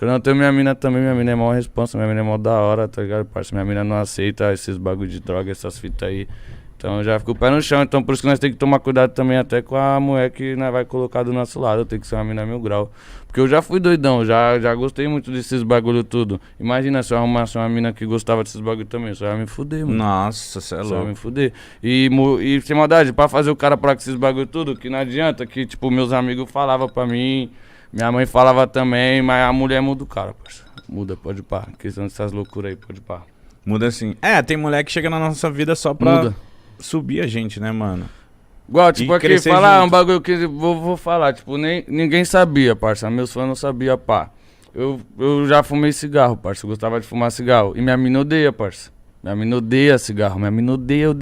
Quando eu tenho minha mina também, minha mina é mó responsa, minha mina é mó da hora, tá ligado, parça? Minha mina não aceita esses bagulho de droga, essas fitas aí. Então já fica o pé no chão, então por isso que nós temos que tomar cuidado também até com a mulher que nós vai colocar do nosso lado, tem que ser uma mina 1000 graus. Porque eu já fui doidão, já gostei muito desses bagulho tudo. Imagina se eu arrumasse uma mina que gostava desses bagulho também, só ia me fuder, mano. Nossa, cê é Só ia louco. me fuder. E sem maldade, pra fazer o cara parar com esses bagulho tudo, que não adianta, que tipo, meus amigos falavam pra mim, minha mãe falava também, mas a mulher muda o cara, parça. Muda, pode pá. Questão dessas loucuras aí, pode pá. Muda assim. É, tem mulher que chega na nossa vida só pra Muda. subir a gente, né, mano? Igual, tipo, E aqui, crescer falar junto. um bagulho que vou falar, tipo, ninguém sabia, parça. Meus fãs não sabiam, pá. Eu já fumei cigarro, parça. Eu gostava de fumar cigarro. E minha mina odeia, parça. Minha mina odeia cigarro. Minha mina odeia.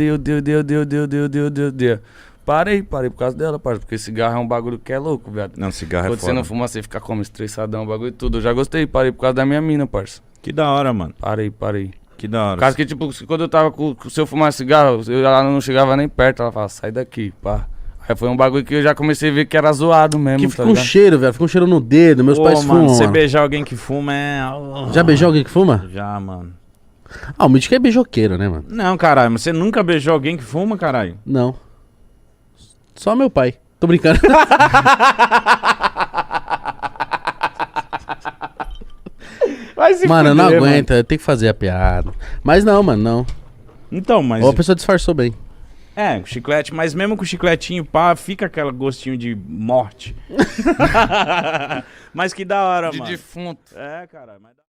Parei por causa dela, parça. Porque cigarro é um bagulho que é louco, viado. Não, cigarro Quando é você foda. não fuma, você fica como estressadão, bagulho e tudo. Eu já gostei, parei por causa da minha mina, parça. Que da hora, mano. Parei. Que da hora. Por causa que, tipo, quando eu tava se eu fumar cigarro, ela não chegava nem perto. Ela falava, sai daqui, pá. Aí foi um bagulho que eu já comecei a ver que era zoado mesmo, Que tá fica um ligado? cheiro, velho. Fica um cheiro no dedo. Meus Pô, pais mano, fumam, você mano. beijar alguém que fuma é... Já beijou alguém que fuma? Já, mano. Ah, o Mítico é beijoqueiro, né, mano? Não, caralho, mas você nunca beijou alguém que fuma, caralho? Não. Só meu pai. Tô brincando. Vai se Mano, eu não fuder, aguento. Eu tenho que fazer a piada. Mas não, mano, não. Então, mas... Ou a pessoa disfarçou bem. É, com chiclete, mas mesmo com chicletinho, pá, fica aquele gostinho de morte. Mas que da hora, De mano. defunto. É, caralho, mas...